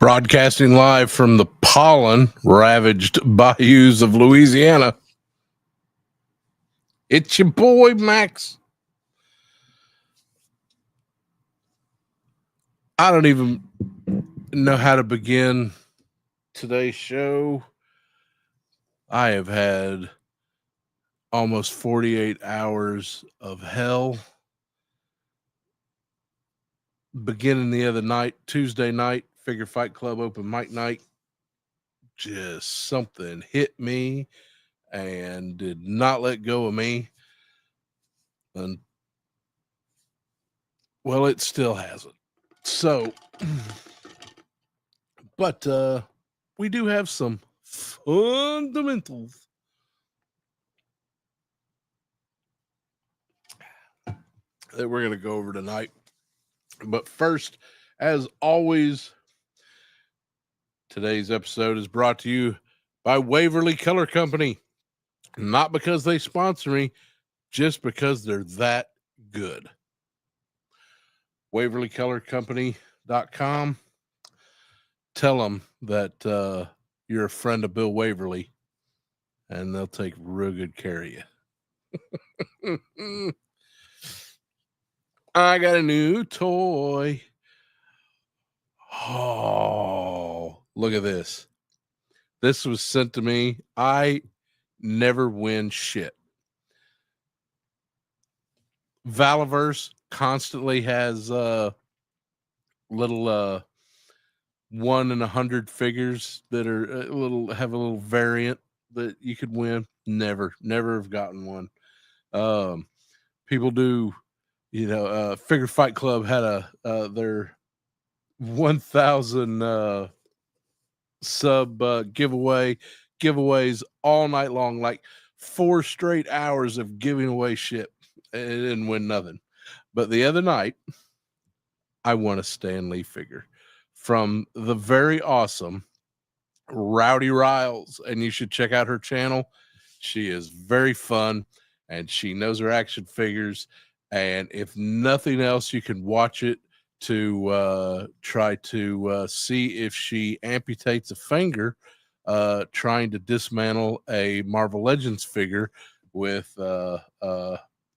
Broadcasting live from the pollen ravaged bayous of Louisiana. It's your boy, Max. I don't even know how to begin today's show. I have had almost 48 hours of hell. Beginning the other night, Tuesday night, Figure Fight Club open mic night. Just something hit me and did not let go of me. And well, it still hasn't. So, but we do have some fundamentals that we're going to go over tonight. But first, as always, today's episode is brought to you by Waverly Color Company. Not because they sponsor me, just because they're that good. WaverlyColorCompany.com. Tell them that you're a friend of Bill Waverly, and they'll take real good care of you. I got a new toy. Oh, look at this. This was sent to me. I never win shit. Valaverse constantly has little 1 in 100 figures that are have a little variant that you could win. Never have gotten one. People do, Figure Fight Club had their 1,000 sub giveaways all night long, like 4 straight hours of giving away shit. And it didn't win nothing. But the other night, I won a Stan Lee figure from the very awesome Rowdy Riles, and you should check out her channel. She is very fun, and she knows her action figures. And if nothing else, you can watch it to try to see if she amputates a finger trying to dismantle a Marvel Legends figure with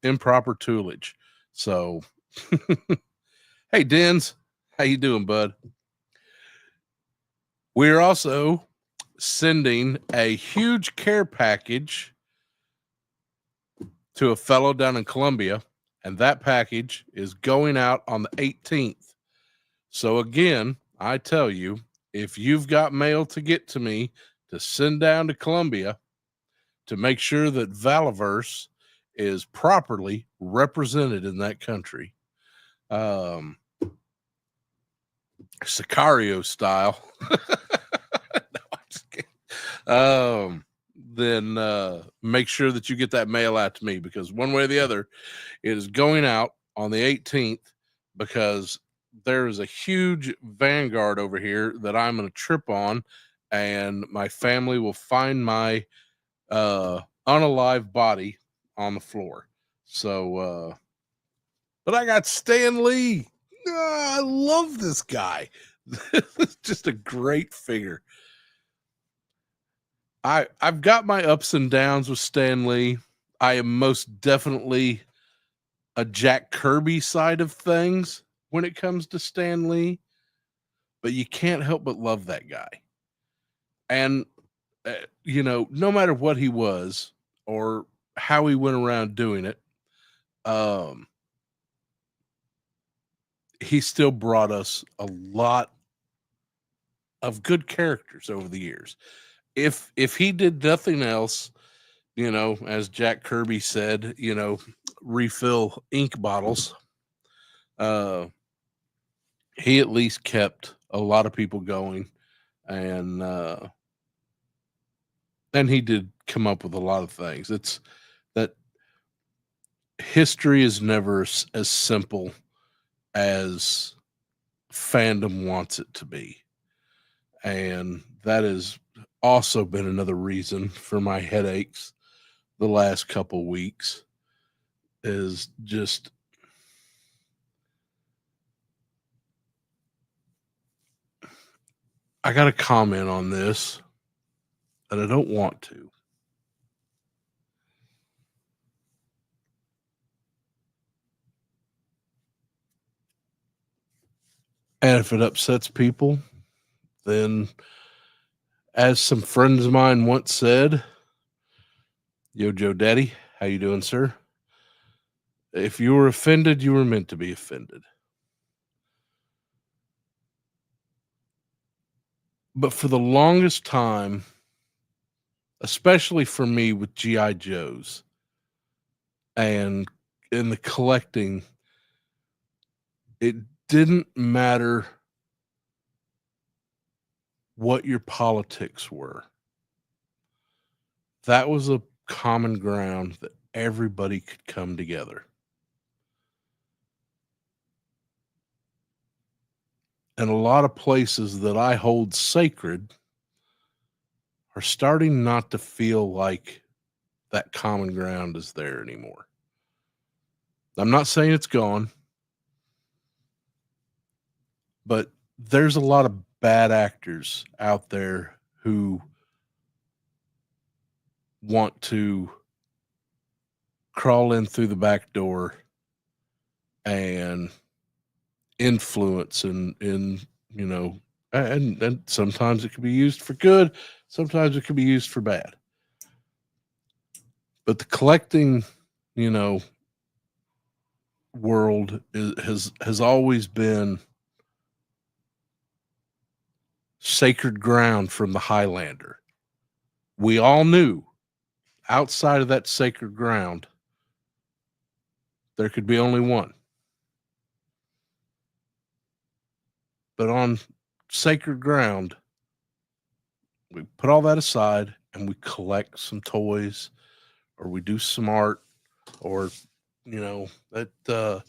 improper toolage. So, hey, Dens, how you doing, bud? We're also sending a huge care package to a fellow down in Columbia, and that package is going out on the 18th. So again, I tell you, if you've got mail to get to me to send down to Columbia to make sure that Valaverse is properly represented in that country, Sicario style, no, I'm just kidding. Then make sure that you get that mail out to me, because one way or the other, it is going out on the 18th, because there is a huge Vanguard over here that I'm going to trip on, and my family will find my unalive body on the floor. So, but I got Stan Lee. I love this guy. It's just a great figure. I've got my ups and downs with Stan Lee. I am most definitely a Jack Kirby side of things when it comes to Stan Lee, but you can't help but love that guy. And no matter what he was or how he went around doing it, he still brought us a lot of good characters over the years. If he did nothing else, as Jack Kirby said, refill ink bottles, he at least kept a lot of people going, and he did come up with a lot of things. It's that history is never as simple as fandom wants it to be. And that has also been another reason for my headaches the last couple weeks, is just I got to comment on this, and I don't want to. And if it upsets people, then as some friends of mine once said, "Yo, Joe Daddy, how you doing, sir? If you were offended, you were meant to be offended." But for the longest time, especially for me with GI Joes and in the collecting, it didn't matter what your politics were. That was a common ground that everybody could come together. And a lot of places that I hold sacred are starting not to feel like that common ground is there anymore. I'm not saying it's gone, but there's a lot of bad actors out there who want to crawl in through the back door and influence and you know and sometimes it can be used for good, sometimes it can be used for bad. But the collecting, you know, world has always been sacred ground from the Highlander. We all knew outside of that sacred ground there could be only one. But on sacred ground, we put all that aside and we collect some toys or we do some art or you know that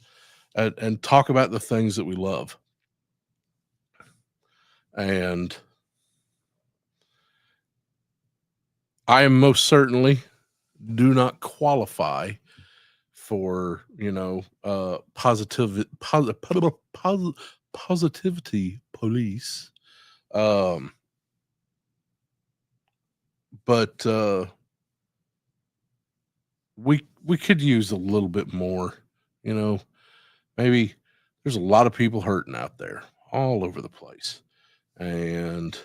and talk about the things that we love. And I am most certainly do not qualify for positivity police. um but we could use a little bit more, you know, maybe there's a lot of people hurting out there all over the place. And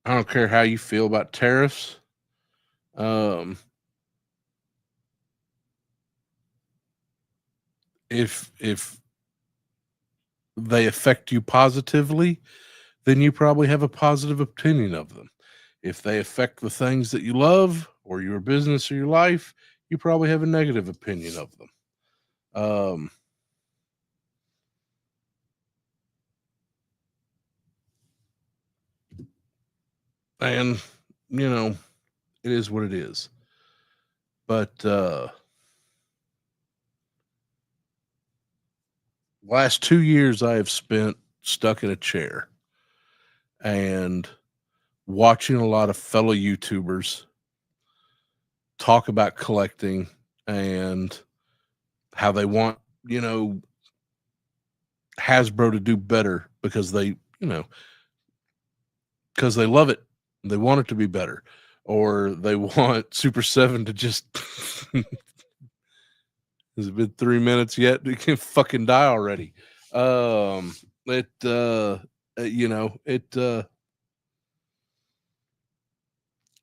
I don't care how you feel about tariffs. um if they affect you positively, then you probably have a positive opinion of them. If they affect the things that you love or your business or your life, you probably have a negative opinion of them. Um, and, you know, it is what it is. But last 2 years I have spent stuck in a chair and watching a lot of fellow YouTubers talk about collecting and how they want, you know, Hasbro to do better because because they love it. They want it to be better, or they want Super 7 to just has it been 3 minutes yet? It can fucking die already. It you know,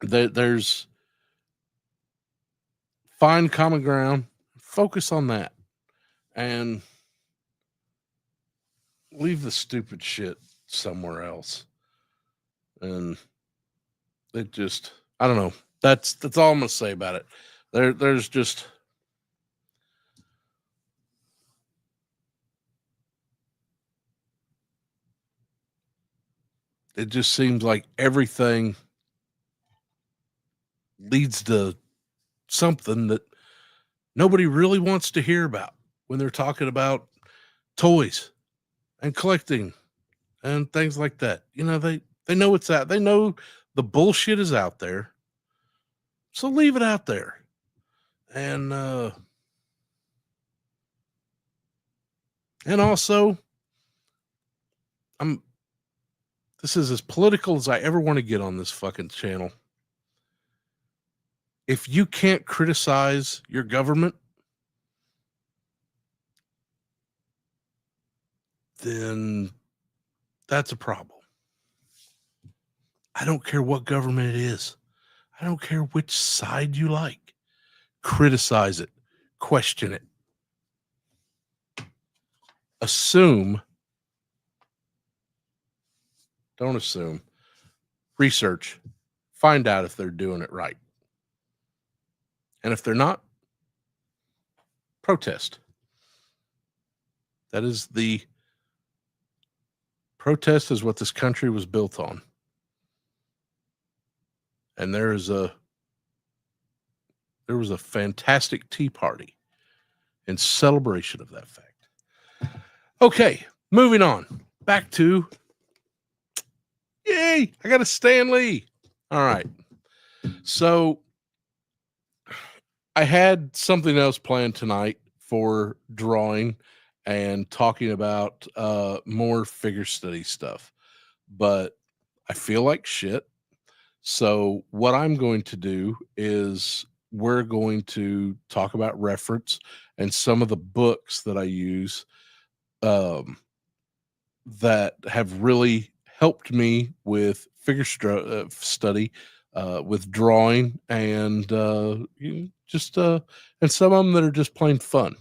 there's find common ground, focus on that, and leave the stupid shit somewhere else. And it just, I don't know. That's all I'm gonna say about it. There's just it just seems like everything leads to something that nobody really wants to hear about when they're talking about toys and collecting and things like that. You know, they know it's out. They know the bullshit is out there. So leave it out there. And also This is as political as I ever want to get on this fucking channel. If you can't criticize your government, then that's a problem. I don't care what government it is. I don't care which side you like. Criticize it. Question it. Assume. Don't assume. Research. Find out if they're doing it right. And if they're not, protest. Protest is what this country was built on. And there was a fantastic tea party in celebration of that fact. Okay, moving on. Back to, yay, I got a Stan Lee. All right. So I had something else planned tonight for drawing and talking about more figure study stuff, but I feel like shit. So what I'm going to do is we're going to talk about reference and some of the books that I use that have really helped me with figure study, with drawing, and and some of them that are just plain fun.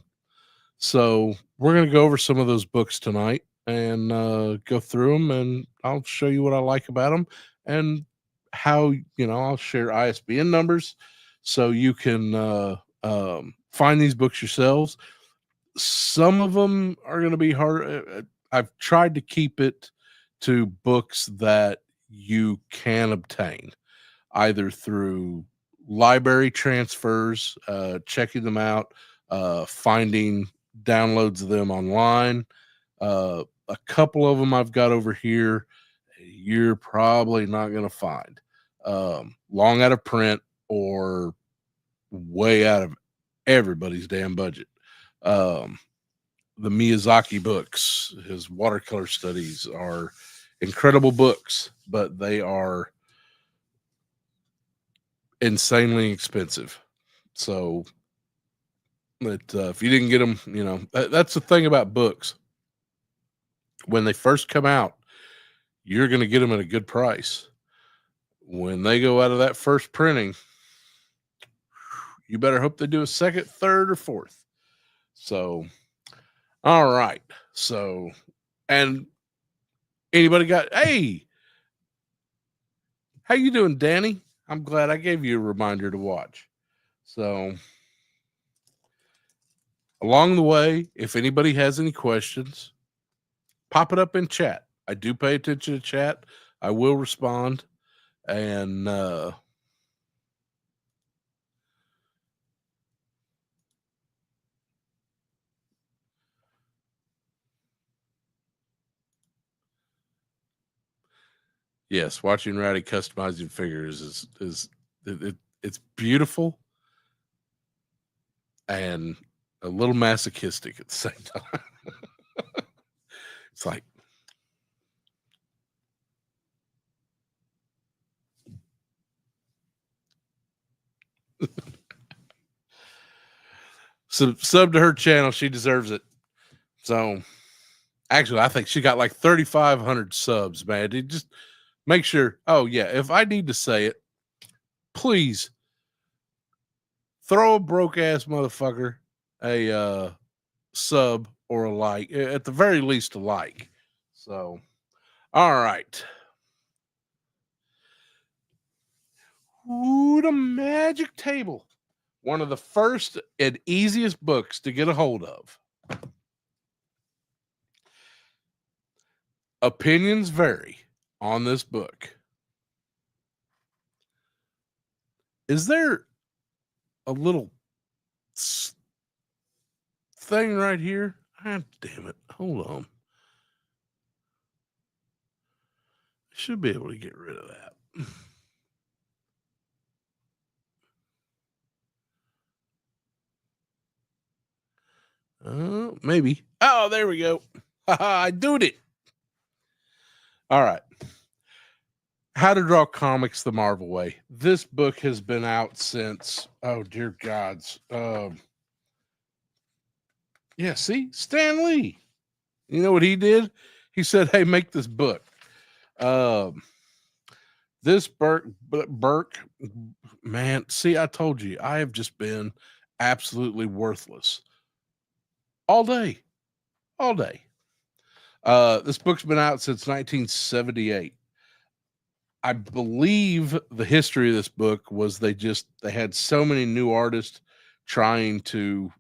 So we're going to go over some of those books tonight and go through them, and I'll show you what I like about them and how, I'll share ISBN numbers so you can find these books yourselves. Some of them are going to be hard. I've tried to keep it to books that you can obtain either through library transfers, checking them out, finding downloads of them online. A couple of them I've got over here you're probably not going to find. Long out of print or way out of everybody's damn budget. The Miyazaki books, his watercolor studies, are incredible books, but they are insanely expensive. So that if you didn't get them, that's the thing about books. When they first come out, you're going to get them at a good price. When they go out of that first printing, you better hope they do a second, third, or fourth. So, all right. So, and anybody got, hey, how you doing, Danny? I'm glad I gave you a reminder to watch. So, along the way, if anybody has any questions, pop it up in chat. I do pay attention to chat. I will respond. And yes, watching Rowdy customizing figures it's beautiful and a little masochistic at the same time. It's like, sub to her channel. She deserves it. So actually, I think she got like 3,500 subs, man. Just make sure. Oh yeah. If I need to say it, please throw a broke ass motherfucker a sub or a like, at the very least a like. So, all right. Ooh, the Magic Table. One of the first and easiest books to get a hold of. Opinions vary on this book. Is there a little thing right here? Ah, damn it. Hold on. I should be able to get rid of that. Maybe. Oh, there we go. I doed it. All right. How to Draw Comics the Marvel Way. This book has been out since, oh dear gods. Yeah, see, Stan Lee. You know what he did? He said, "Hey, make this book." This Burke, man. See, I told you, I have just been absolutely worthless all day, all day. This book's been out since 1978. I believe the history of this book was they had so many new artists trying to,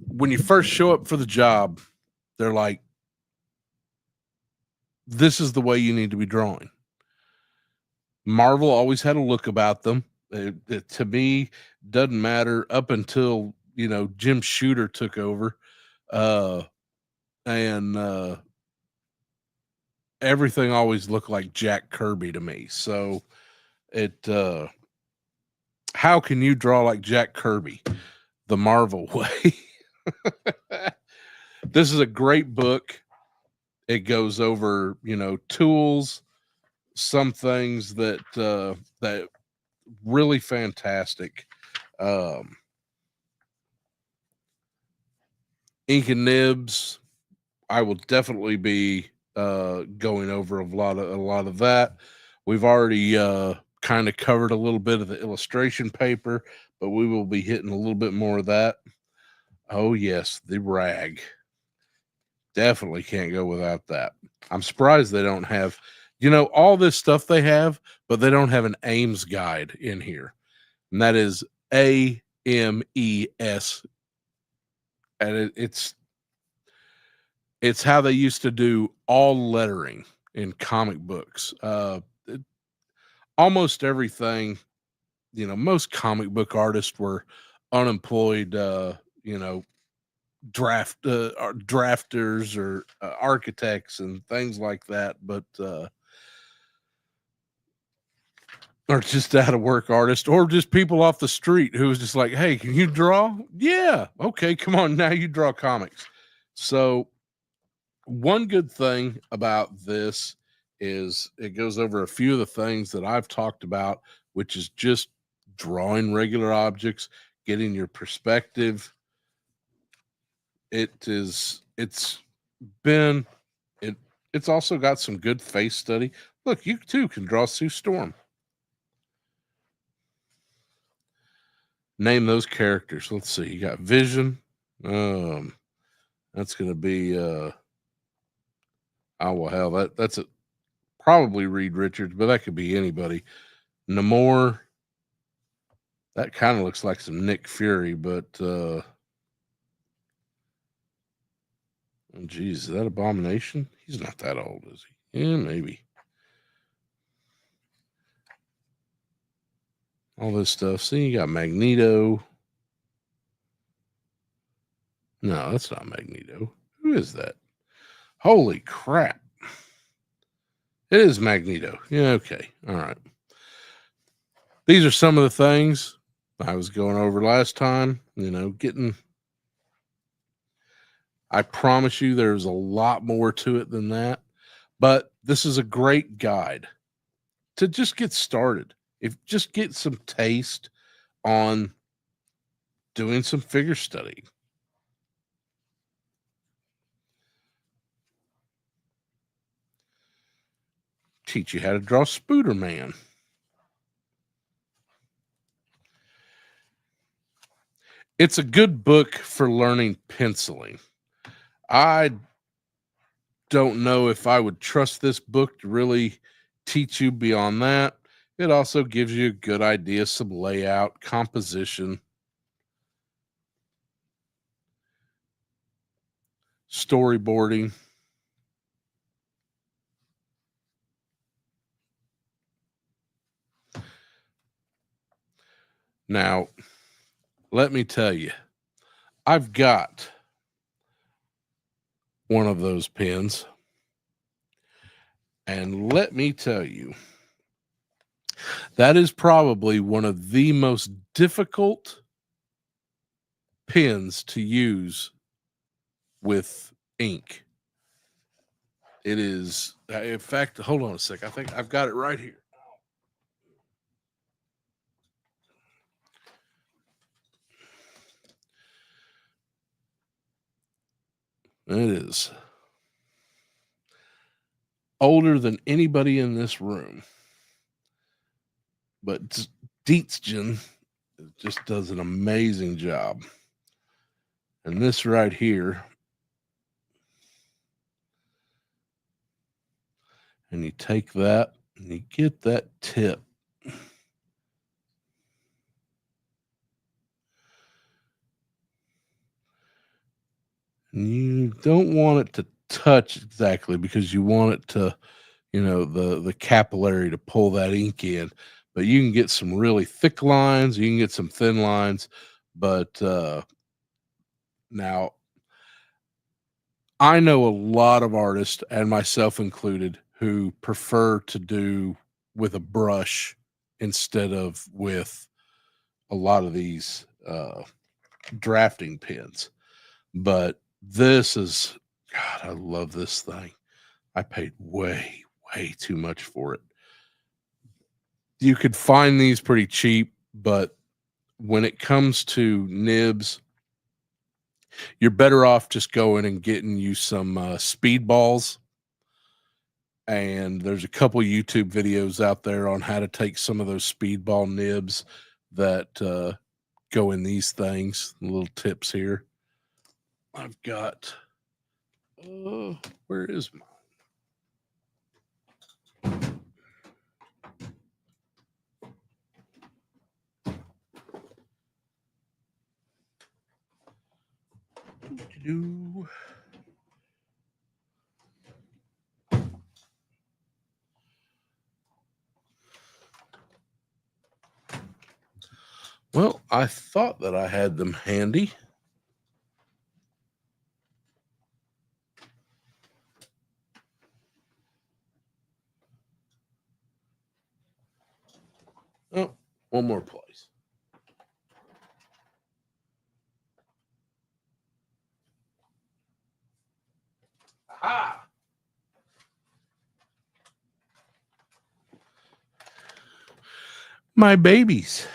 when you first show up for the job, they're like, this is the way you need to be drawing. Marvel always had a look about them. It to me doesn't matter up until, Jim Shooter took over. And everything always looked like Jack Kirby to me. So how can you draw like Jack Kirby the Marvel way? This is a great book. It goes over, tools, some things that really fantastic. Ink and Nibs, I will definitely be going over a lot of that. We've already kind of covered a little bit of the illustration paper, but we will be hitting a little bit more of that. Oh yes, the rag. Definitely can't go without that. I'm surprised they don't have, all this stuff they have, but they don't have an Ames guide in here. And that is AMES. And it's how they used to do all lettering in comic books. Almost everything, most comic book artists were unemployed, drafters or architects and things like that, but or just out of work artists, or just people off the street who was just like, hey, can you draw? Yeah, okay, come on, now you draw comics. So one good thing about this is it goes over a few of the things that I've talked about, which is just drawing regular objects, getting your perspective. It's also got some good face study. Look, you too can draw Sue Storm. Name those characters. Let's see. You got Vision. That's gonna be oh well, hell, that's a probably Reed Richards, but that could be anybody. Namor. That kind of looks like some Nick Fury, but oh geez, is that Abomination? He's not that old, is he? Yeah, maybe. All this stuff. See, you got Magneto. No, that's not Magneto. Who is that? Holy crap. It is Magneto. Yeah, okay. All right. These are some of the things I was going over last time, I promise you there's a lot more to it than that, but this is a great guide to just get started. If just get some taste on doing some figure study. Teach you how to draw Spooderman. It's a good book for learning penciling. I don't know if I would trust this book to really teach you beyond that. It also gives you a good idea, some layout, composition, storyboarding. Now, let me tell you, I've got one of those pens. And let me tell you, that is probably one of the most difficult pens to use with ink. It is, in fact, hold on a sec. I think I've got it right here. It is older than anybody in this room, but Dietzgen just does an amazing job. And this right here, and you take that and you get that tip. And you don't want it to touch exactly because you want it to, the capillary to pull that ink in. But you can get some really thick lines, you can get some thin lines, but now I know a lot of artists, and myself included, who prefer to do with a brush instead of with a lot of these drafting pens. But this is, God, I love this thing. I paid way too much for it. You could find these pretty cheap, but when it comes to nibs, you're better off just going and getting you some speed balls. And there's a couple YouTube videos out there on how to take some of those speedball nibs that go in these things. Little tips here. I've got, where is mine? Well, I thought that I had them handy. Oh, one more place. Aha! My babies.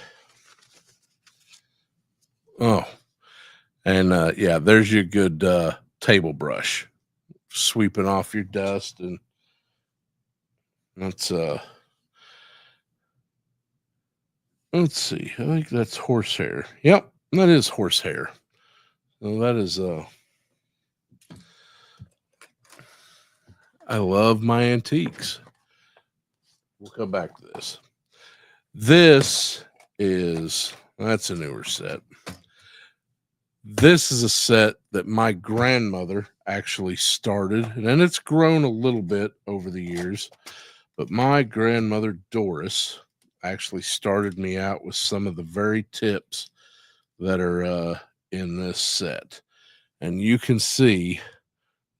Oh, and yeah, there's your good table brush, sweeping off your dust, and that's let's see, I think that's horsehair. Yep, that is horsehair. So that is I love my antiques. We'll come back to this. This is, that's a newer set. This is a set that my grandmother actually started, and then it's grown a little bit over the years. But my grandmother, Doris, actually started me out with some of the very tips that are in this set. And you can see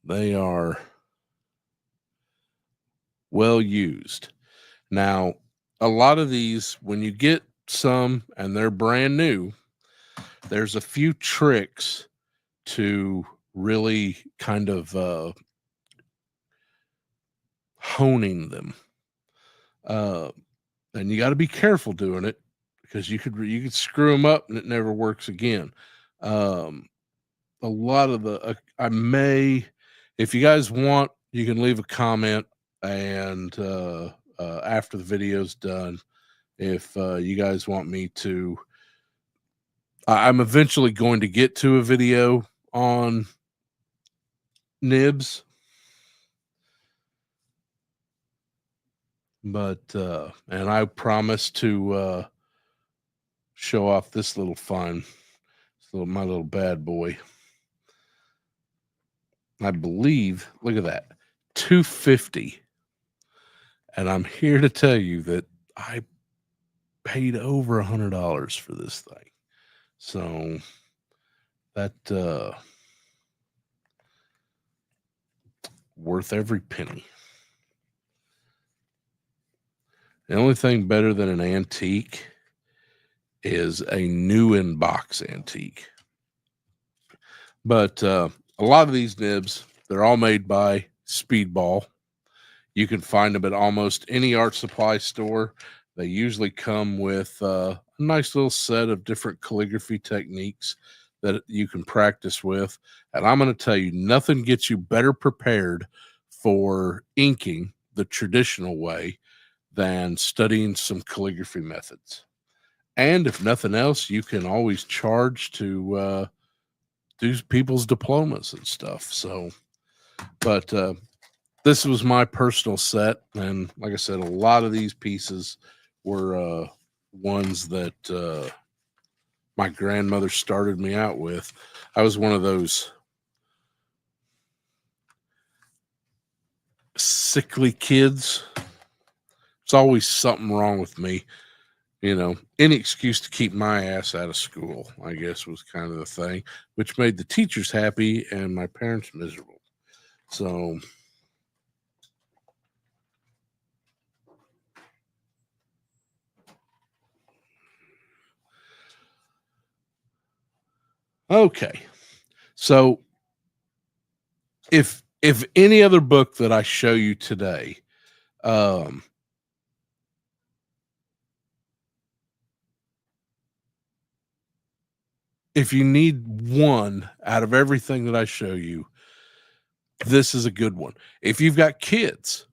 they are well used. Now, a lot of these, when you get some and they're brand new, there's a few tricks to really kind of honing them. And you got to be careful doing it because you could screw them up and it never works again. A lot of the I may, if you guys want, you can leave a comment, and after the video's done, if you guys want me to, I'm eventually going to get to a video on nibs, but and I promise to show off this little find, my little bad boy. I believe, look at that, $250, and I'm here to tell you that I paid over $100 for this thing. So that worth every penny. The only thing better than an antique is a new in box antique. But a lot of these nibs, they're all made by Speedball. You can find them at almost any art supply store. They usually come with a nice little set of different calligraphy techniques that you can practice with. And I'm going to tell you, nothing gets you better prepared for inking the traditional way than studying some calligraphy methods. And if nothing else, you can always charge to do people's diplomas and stuff. So, but this was my personal set, and like I said, a lot of these pieces were ones that my grandmother started me out with. I was one of those sickly kids. There's always something wrong with me. You know, any excuse to keep my ass out of school, I guess, was kind of the thing, which made the teachers happy and my parents miserable. So, okay. So, if any other book that I show you today, um, if you need one out of everything that I show you, this is a good one. If you've got kids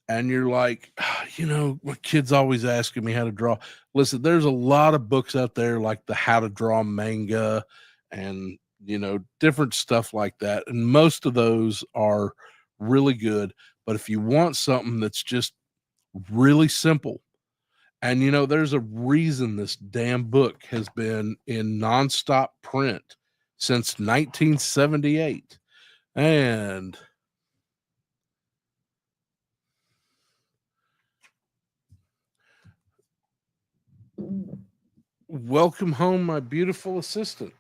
and you're like, "Ah, you know, my kid's always asking me how to draw." Listen, there's a lot of books out there like the How to Draw Manga and, you know, different stuff like that. And most of those are really good. But if you want something that's just really simple, and you know, there's a reason this damn book has been in nonstop print since 1978. And welcome home, my beautiful assistant.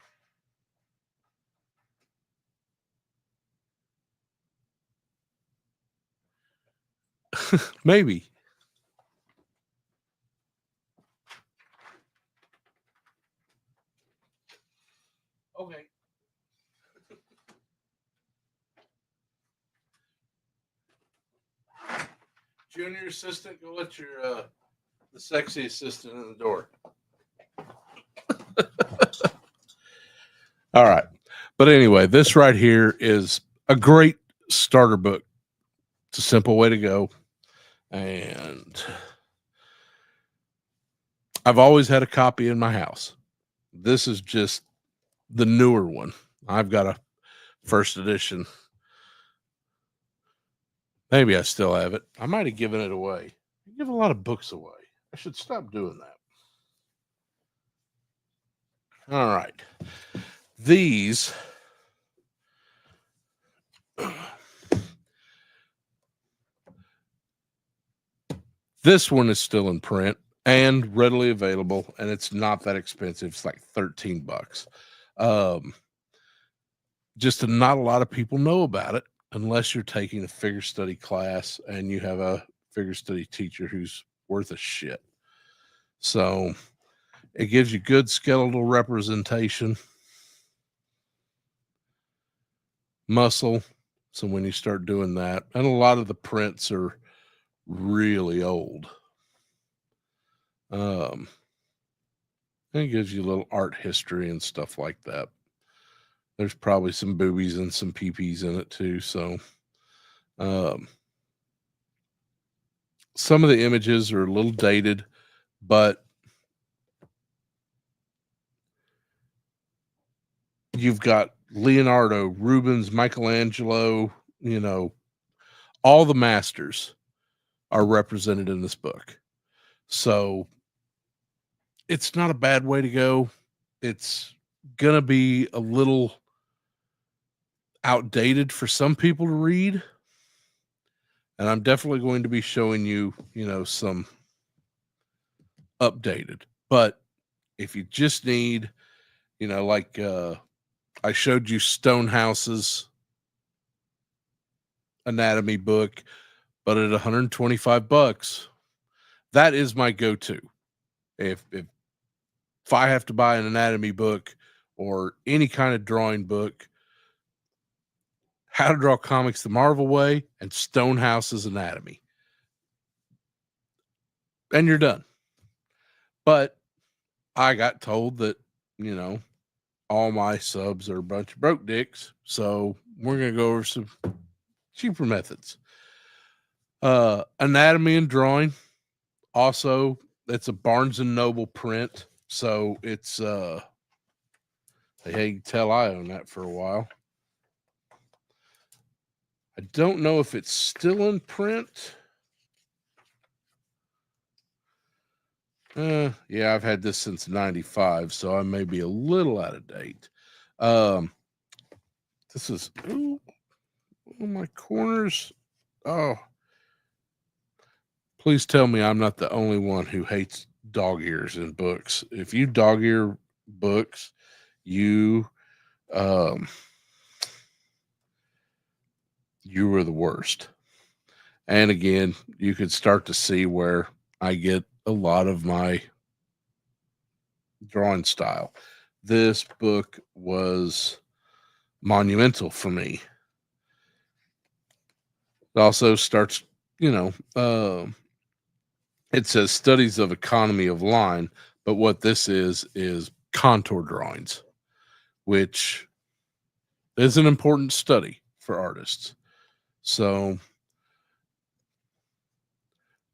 Maybe. Okay. Junior assistant, go let your the sexy assistant in the door. All right. But anyway, this right here is a great starter book. It's a simple way to go. And I've always had a copy in my house. This is just the newer one. I've got a first edition. Maybe I still have it. I might have given it away. I give a lot of books away. I should stop doing that. All right. These this one is still in print and readily available, and it's not that expensive. It's like $13. Um, just not a lot of people know about it unless you're taking a figure study class and you have a figure study teacher who's worth a shit. So it gives you good skeletal representation, muscle. So when you start doing that, and a lot of the prints are really old. Um, and it gives you a little art history and stuff like that. There's probably some boobies and some peepees in it too. So, um, some of the images are a little dated, but you've got Leonardo, Rubens, Michelangelo, you know, all the masters are represented in this book. So it's not a bad way to go. It's going to be a little outdated for some people to read. And I'm definitely going to be showing you, you know, some updated. But if you just need, you know, like I showed you Stonehouse's anatomy book, but at $125, that is my go-to. If I have to buy an anatomy book or any kind of drawing book, How to Draw Comics the Marvel Way, and Stonehouse's Anatomy. And you're done. But I got told that, all my subs are a bunch of broke dicks. So we're going to go over some cheaper methods. Anatomy and Drawing. Also, it's a Barnes and Noble print. So it's, hey, you can tell I own that for a while. I don't know if it's still in print. Yeah, I've had this since 95, so I may be a little out of date. This is, my corners. Oh, please tell me I'm not the only one who hates dog ears in books. If you dog ear books, you were the worst. And again, you could start to see where I get a lot of my drawing style. This book was monumental for me. It also starts, it says studies of economy of line, but what this is contour drawings, which is an important study for artists. So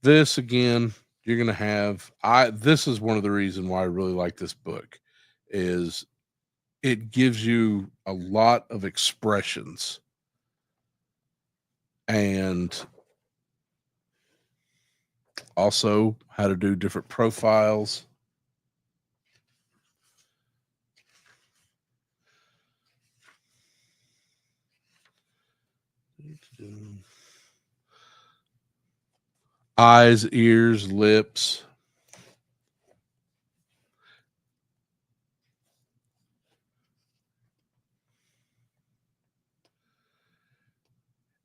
this, again, you're going to have, this is one of the reasons why I really like this book, is it gives you a lot of expressions and also how to do different profiles. Eyes, ears, lips.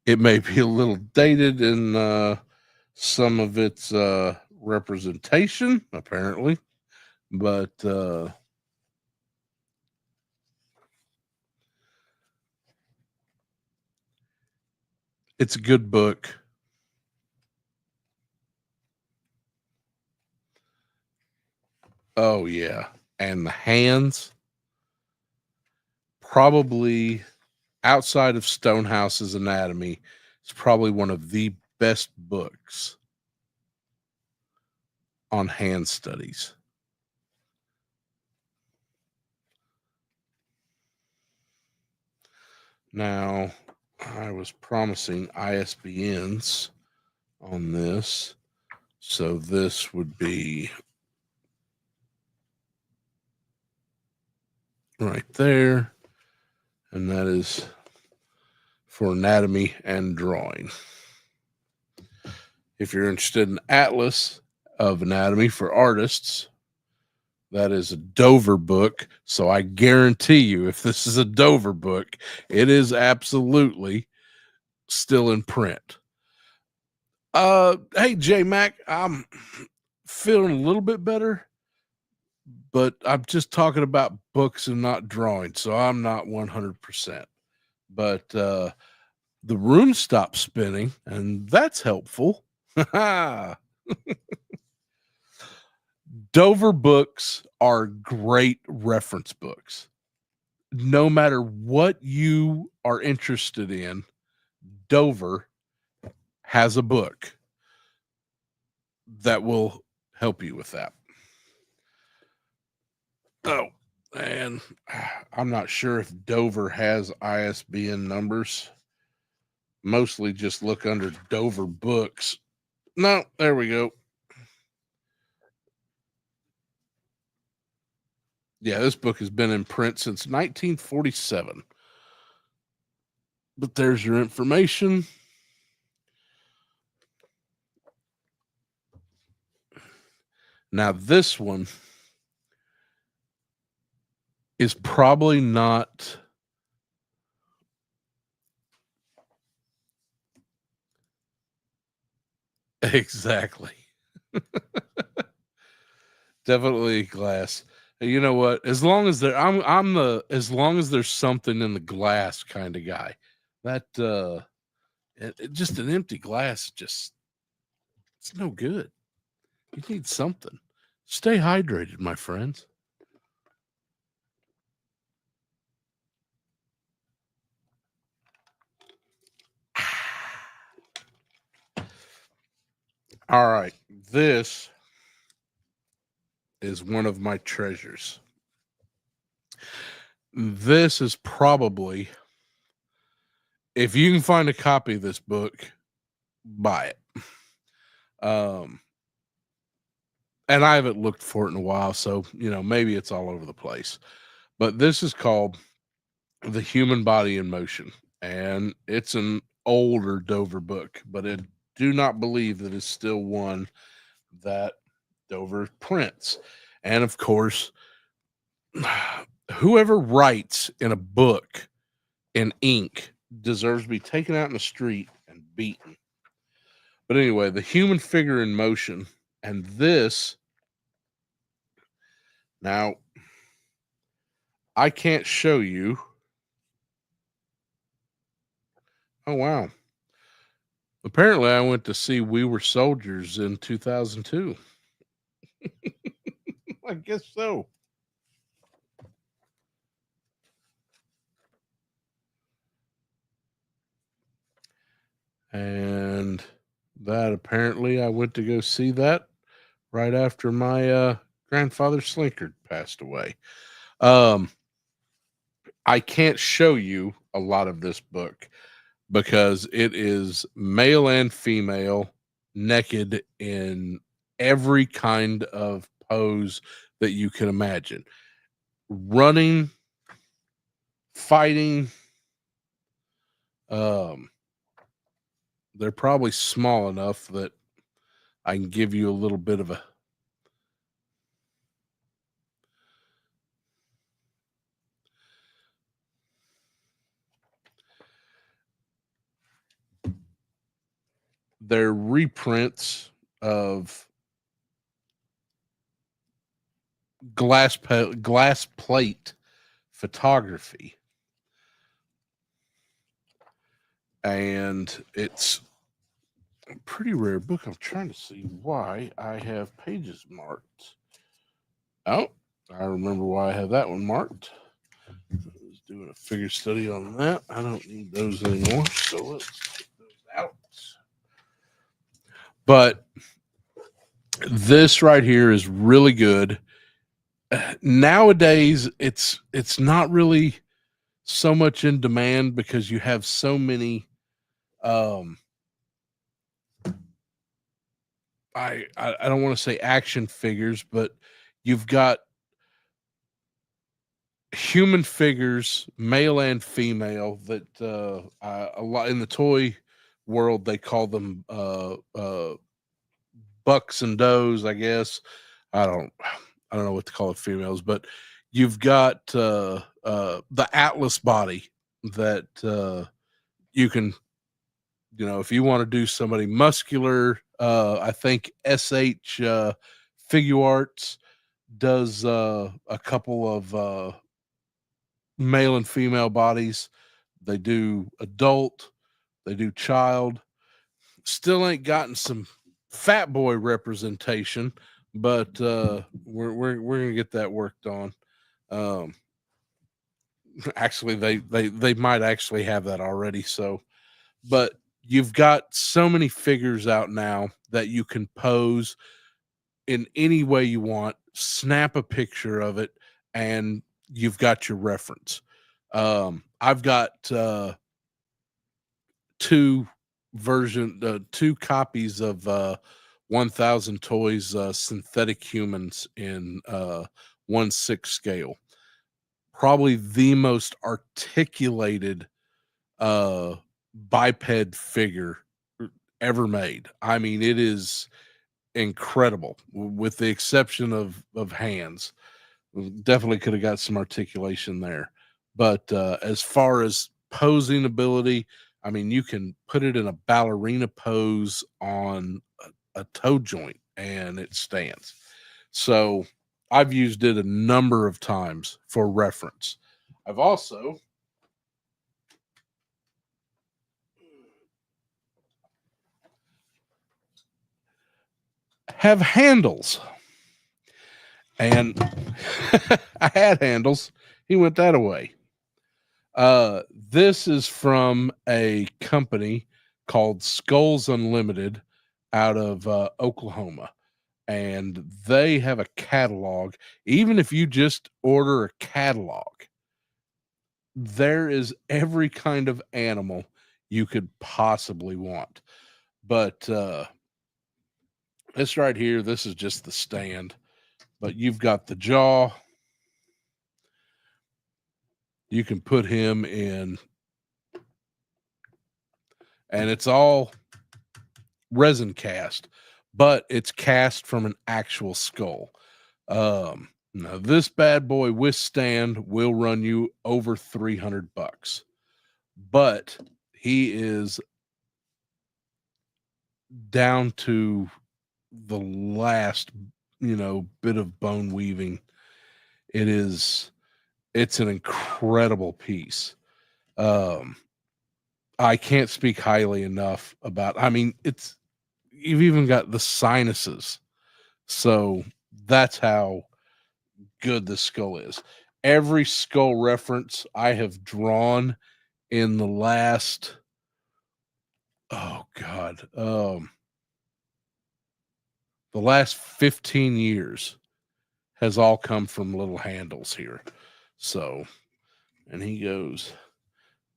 It may be a little dated in some of its representation, apparently, but it's a good book. Oh, yeah. And the hands, probably outside of Stonehouse's Anatomy, it's probably one of the best books on hand studies. Now, I was promising ISBNs on this, so this would be right there, and that is for anatomy and drawing. If you're interested in Atlas of Anatomy for Artists, that is a Dover book. So I guarantee you, if this is a Dover book, it is absolutely still in print. Hey, J Mac, I'm feeling a little bit better, but I'm just talking about books and not drawing, so I'm not 100%. But the room stopped spinning, and that's helpful. Dover books are great reference books. No matter what you are interested in, Dover has a book that will help you with that. Oh, and I'm not sure if Dover has ISBN numbers. Mostly just look under Dover books. No, there we go. Yeah, this book has been in print since 1947. But there's your information. Now, this one is probably not exactly. Definitely glass. You know what? As long as as long as there's something in the glass kind of guy. That just an empty glass, just it's no good. You need something. Stay hydrated, my friends. All right, this is one of my treasures. This is probably, if you can find a copy of this book, buy it. And I haven't looked for it in a while, so maybe it's all over the place. But this is called The Human Body in Motion, and it's an older Dover book, but I do not believe that it's still one that Dover prints. And of course, whoever writes in a book in ink deserves to be taken out in the street and beaten. But anyway, The Human Figure in Motion, and this now I can't show you. Oh wow. Apparently I went to see We Were Soldiers in 2002. I guess so. And that apparently I went to go see that right after my grandfather Slinkard passed away. I can't show you a lot of this book because it is male and female naked in every kind of pose that you can imagine. Running, fighting, they're probably small enough that I can give you a little bit of a they're reprints of glass plate photography, and it's a pretty rare book. I'm trying to see why I have pages marked. Oh, I remember why I have that one marked. I was doing a figure study on that. I don't need those anymore, so let's take those out. But this right here is really good. Nowadays, it's not really so much in demand because you have so many. I don't want to say action figures, but you've got human figures, male and female, that a lot in the toy world they call them bucks and does, I guess. I don't know what to call it, females, but you've got the Atlas body that you can, if you want to do somebody muscular, I think SH Figure Arts does a couple of male and female bodies. They do adult, they do child. Still ain't gotten some fat boy representation, but we're gonna get that worked on. Um, actually, they might actually have that already. So, but you've got so many figures out now that you can pose in any way you want, snap a picture of it, and you've got your reference. I've got two two copies of 1000 Toys Synthetic Humans in 1/6 scale. Probably the most articulated biped figure ever made. I mean, it is incredible, with the exception of hands. Definitely could have got some articulation there. But as far as posing ability, I mean, you can put it in a ballerina pose on a toe joint and it stands. So I've used it a number of times for reference. I've also have handles. And I had handles. He went that away. This is from a company called Skulls Unlimited out of Oklahoma. And they have a catalog. Even if you just order a catalog, there is every kind of animal you could possibly want. But this right here, this is just the stand. But you've got the jaw. You can put him in, and it's all resin cast, but it's cast from an actual skull. Now this bad boy with stand will run you over $300, but he is down to the last, bit of bone weaving. It's an incredible piece. I can't speak highly enough about, you've even got the sinuses. So that's how good the skull is. Every skull reference I have drawn in the last, the last 15 years has all come from little handles here. So, and he goes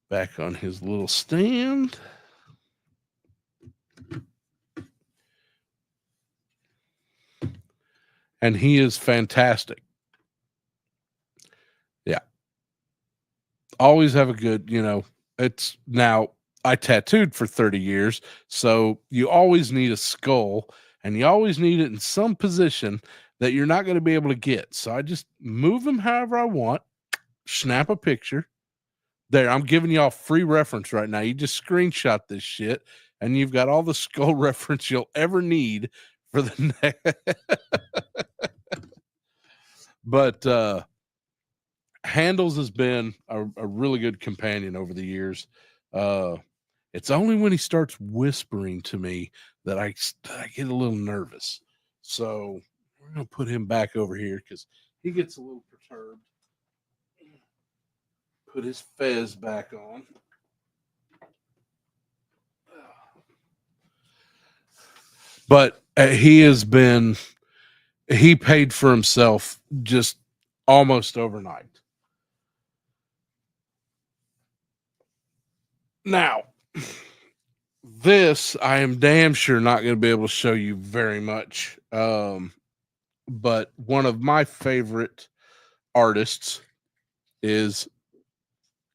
back on his little stand. And he is fantastic. Yeah. Always have a good, it's now I tattooed for 30 years. So you always need a skull and you always need it in some position that you're not going to be able to get. So I just move them however I want, snap a picture. There, I'm giving y'all free reference right now. You just screenshot this shit and you've got all the skull reference you'll ever need for the next. But Handles has been a really good companion over the years. It's only when he starts whispering to me that I get a little nervous. So we're going to put him back over here because he gets a little perturbed. Put his fez back on. But he paid for himself just almost overnight. Now, this I am damn sure not going to be able to show you very much. But one of my favorite artists is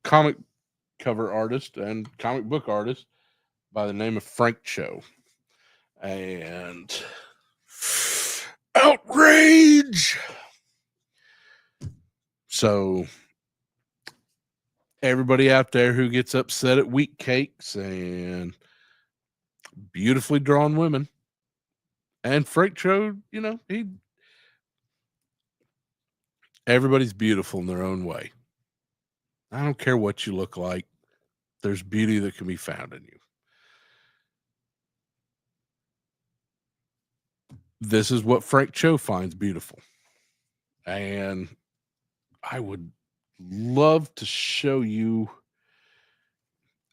comic cover artist and comic book artist by the name of Frank Cho. And outrage. So everybody out there who gets upset at wheat cakes and beautifully drawn women, and Frank Cho, everybody's beautiful in their own way. I don't care what you look like. There's beauty that can be found in you. This is what Frank Cho finds beautiful. And I would love to show you.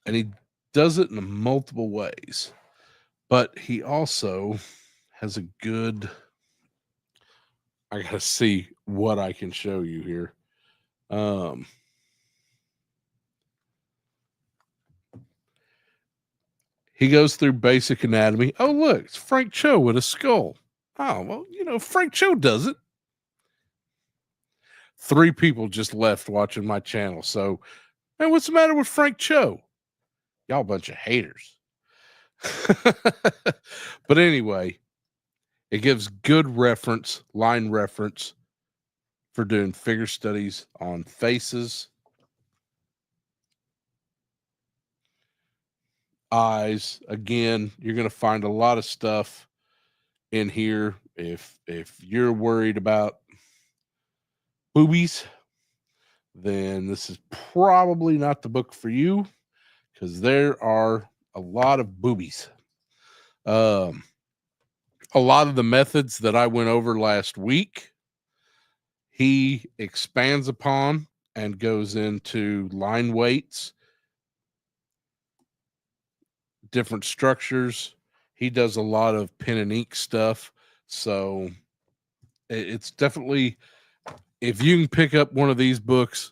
And he does it in multiple ways. But he also has a good. I got to see what I can show you here. He goes through basic anatomy. Oh, look, it's Frank Cho with a skull. Oh, well, Frank Cho does it. 3 people just left watching my channel. So, man, what's the matter with Frank Cho? Y'all a bunch of haters. But anyway, it gives good line reference for doing figure studies on faces, eyes. Again, you're going to find a lot of stuff in here. If you're worried about boobies, then this is probably not the book for you because there are a lot of boobies. Oh, a lot of the methods that I went over last week, he expands upon and goes into line weights, different structures. He does a lot of pen and ink stuff. So it's definitely, if you can pick up one of these books,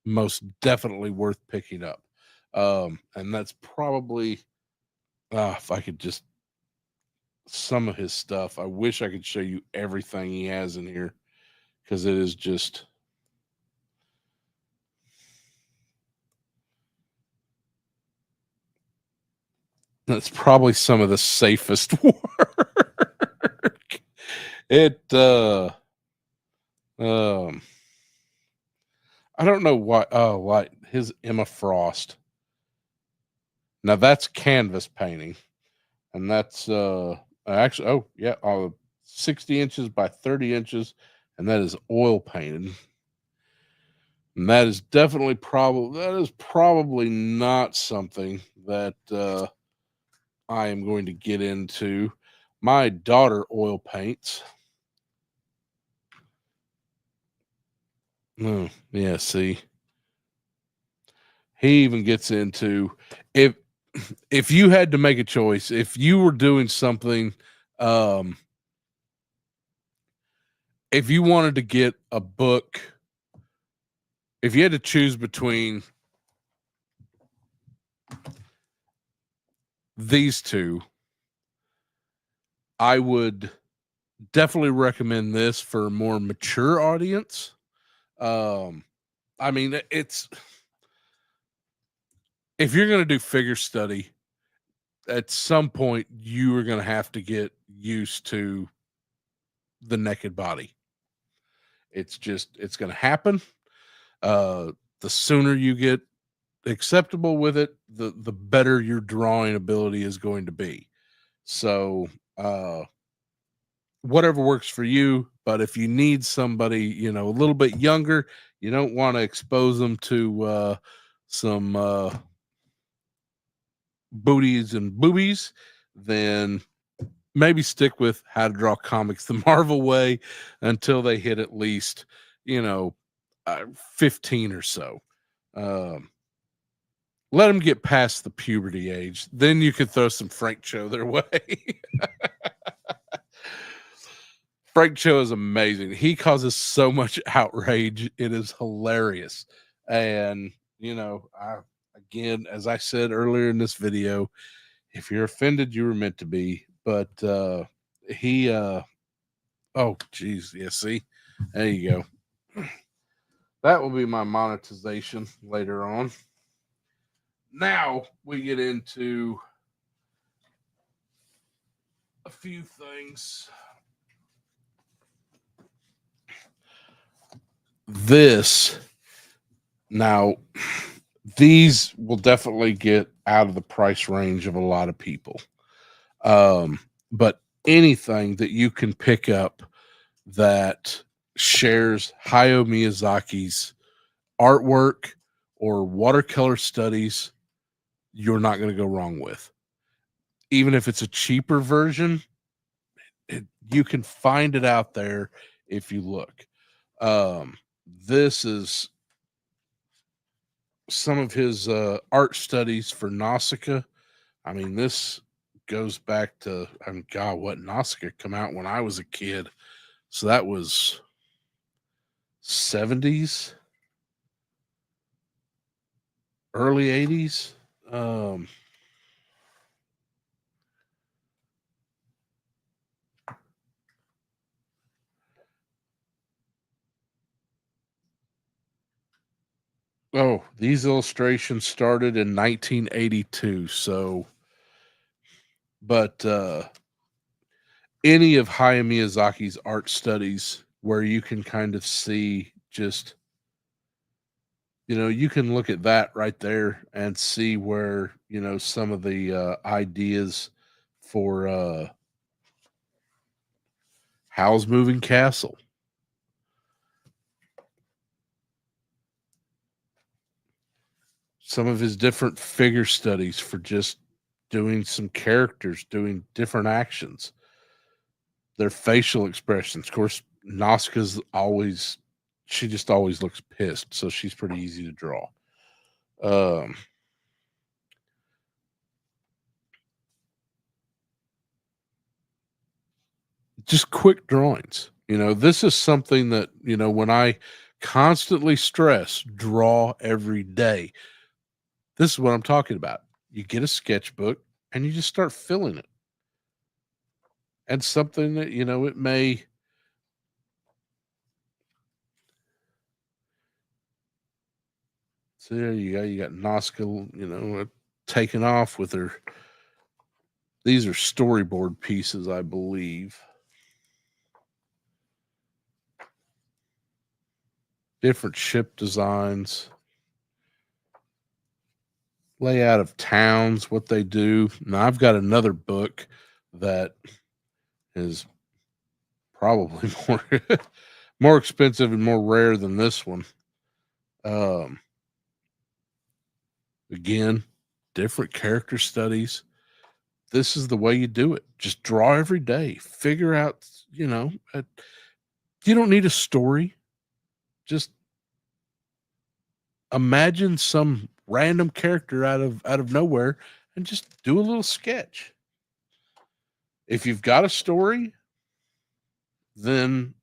most definitely worth picking up. And that's probably, if I could just, some of his stuff. I wish I could show you everything he has in here because it is just, that's probably some of the safest work. It I don't know why. Oh, why his Emma Frost. Now that's canvas painting, and that's actually, oh yeah, 60 inches by 30 inches, and that is oil painted. And that is definitely probably not something that I am going to get into. My daughter oil paints. Oh, yeah, see. He even gets into, if you had to make a choice, if you were doing something, um if you wanted to get a book, if you had to choose between these two, I would definitely recommend this for a more mature audience. I mean, it's, if you're going to do figure study, at some point you are going to have to get used to the naked body. It's just, it's going to happen. The sooner you get acceptable with it, the better your drawing ability is going to be. So, whatever works for you. But if you need somebody, you know, a little bit younger, you don't want to expose them to some booties and boobies, then maybe stick with How to Draw Comics the Marvel Way until they hit at least, you know, 15 or so. Let them get past the puberty age. Then you could throw some Frank Cho their way. Frank Cho is amazing. He causes so much outrage. It is hilarious. And, you know, again, as I said earlier in this video, if you're offended, you were meant to be. But he, oh, geez. Yeah, see? There you go. That will be my monetization later on. Now we get into a few things. This, now, these will definitely get out of the price range of a lot of people. But anything that you can pick up that shares Hayao Miyazaki's artwork or watercolor studies, you're not going to go wrong with. Even if it's a cheaper version, you can find it out there if you look. This is some of his art studies for Nausicaa. I mean, this goes back to, I mean, God, what, Nausicaa come out when I was a kid. So that was 70s, early 80s. Oh, these illustrations started in 1982. So, but any of Hayao Miyazaki's art studies where you can kind of see just, you know, you can look at that right there and see where, you know, some of the ideas for Howl's Moving Castle. Some of his different figure studies for just doing some characters, doing different actions. their facial expressions. Of course, Nazca's always, she just always looks pissed, so she's pretty easy to draw. Just quick drawings. You know, this is something that, you know, when I constantly stress draw every day, this is what I'm talking about. You get a sketchbook and you just start filling it. And something that, you know, it may, so there you got Nazca, you know, taking off with her. These are storyboard pieces, I believe. Different ship designs, layout of towns, what they do. Now I've got another book that is probably more expensive and more rare than this one. Again, different character studies. This is the way you do it. Just draw every day. Figure out, you know, you don't need a story. Just imagine some random character out of nowhere and just do a little sketch. If you've got a story, then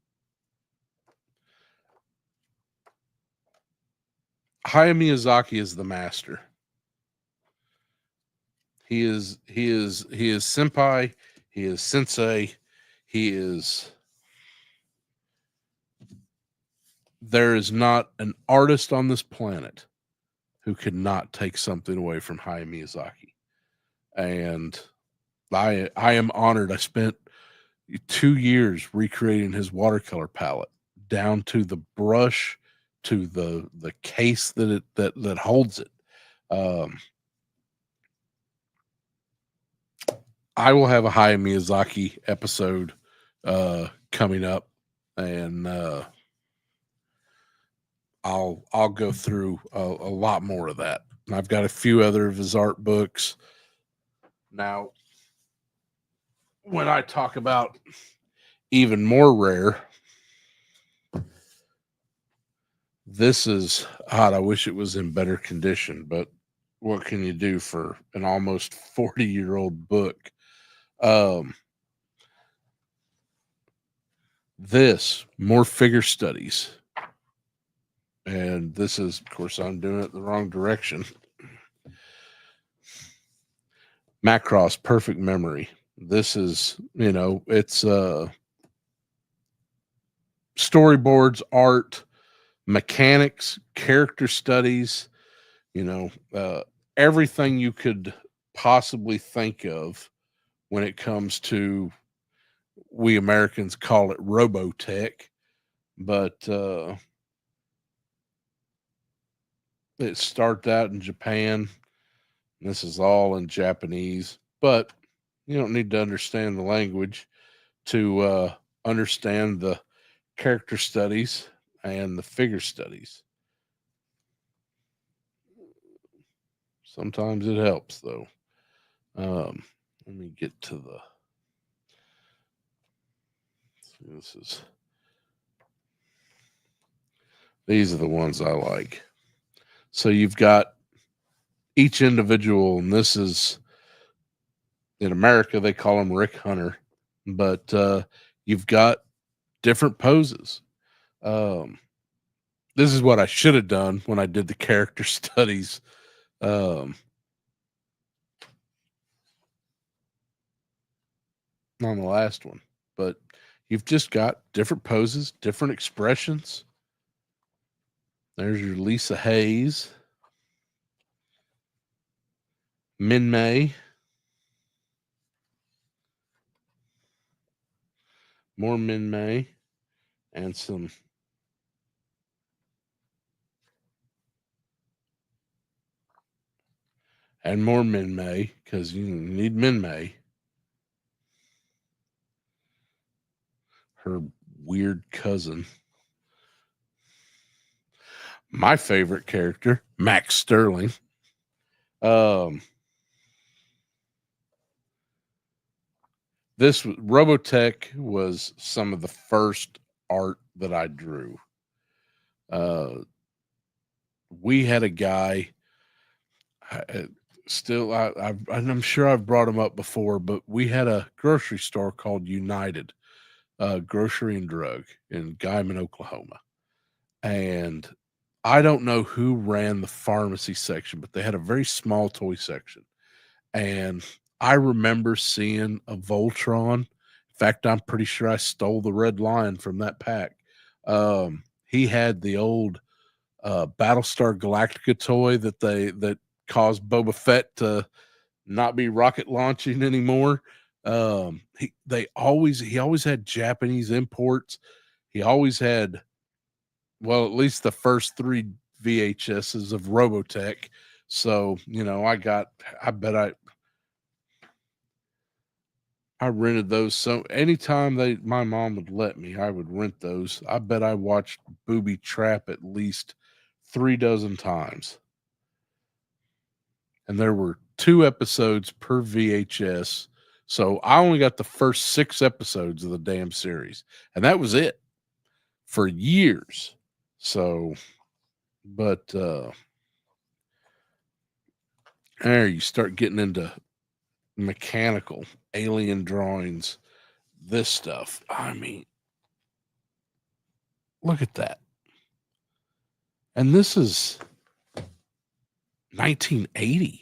Hayao Miyazaki is the master. He is senpai, he is sensei, he is, there is not an artist on this planet who could not take something away from Hayao Miyazaki. And I am honored. I spent 2 years recreating his watercolor palette down to the brush, to the case that holds it. I will have a Hayao Miyazaki episode coming up, and I'll go through a lot more of that. And I've got a few other of his art books. Now, when I talk about even more rare, this is odd. I wish it was in better condition, but what can you do for an almost 40-year-old book? This, more figure studies. And this is, of course, I'm doing it the wrong direction. Macross Perfect Memory. This is, you know, it's storyboards, art, mechanics, character studies, you know, everything you could possibly think of when it comes to, we Americans call it Robotech, but it started out in Japan. This is all in Japanese, but you don't need to understand the language to understand the character studies and the figure studies. Sometimes it helps, though. Let me get to the. This is. These are the ones I like. So you've got each individual, and this is in America they call him Rick Hunter, but you've got different poses. This is what I should have done when I did the character studies. On the last one, but you've just got different poses, different expressions. There's your Lisa Hayes, Min May, more Min May, and some. And more Min May, because you need Min May. Her weird cousin. My favorite character, Max Sterling. Robotech was some of the first art that I drew. Uh, we had a guy. I, and I'm sure I've brought him up before, but we had a grocery store called United Grocery and Drug in Guyman, Oklahoma, and I don't know who ran the pharmacy section, but they had a very small toy section. And I remember seeing a Voltron. In fact, I'm pretty sure I stole the red lion from that pack. He had the old Battlestar Galactica toy that caused Boba Fett to not be rocket launching anymore. He always had Japanese imports. He always had, well, at least the first 3 VHSs of Robotech. So, I bet I rented those. So anytime my mom would let me, I would rent those. I bet I watched Booby Trap at least 3 dozen times. And there were 2 episodes per VHS. So I only got the first 6 episodes of the damn series. And that was it for years. So, but there you start getting into mechanical alien drawings, this stuff. I mean, look at that. And this is 1980.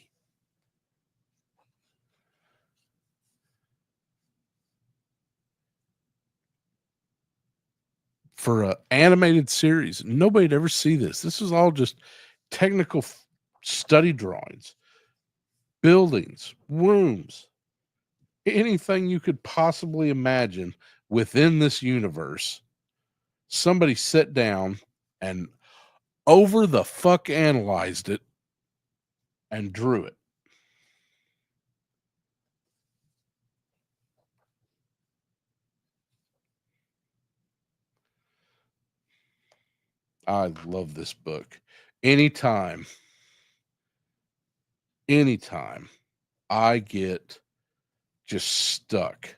For an animated series, nobody'd ever see this. This was all just technical study drawings, buildings, rooms, anything you could possibly imagine within this universe. Somebody sat down and over the fuck analyzed it and drew it. I love this book. Anytime I get just stuck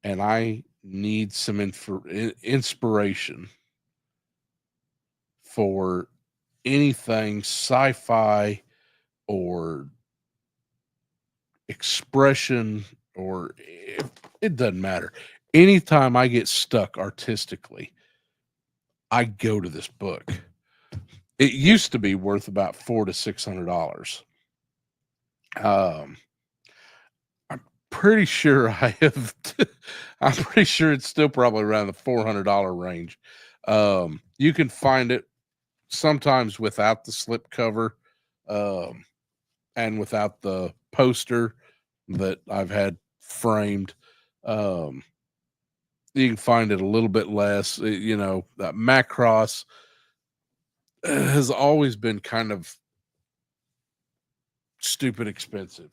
and I need some inspiration for anything sci-fi or expression, or it doesn't matter. Anytime I get stuck artistically, I go to this book. It used to be worth about $400 to $600. I'm pretty sure I have. I'm pretty sure it's still probably around the $400 range. You can find it sometimes without the slip cover, and without the poster that I've had framed. You can find it a little bit less. That Macross has always been kind of stupid expensive.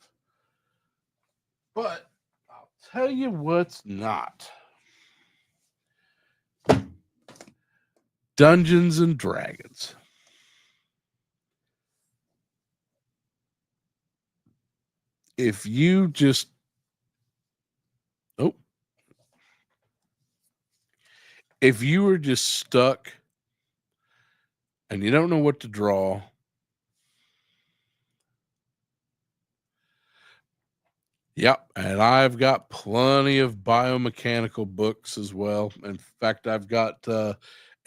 But I'll tell you what's not. Dungeons and Dragons. If you just if you were just stuck and you don't know what to draw, yep, and I've got plenty of biomechanical books as well. In fact, I've got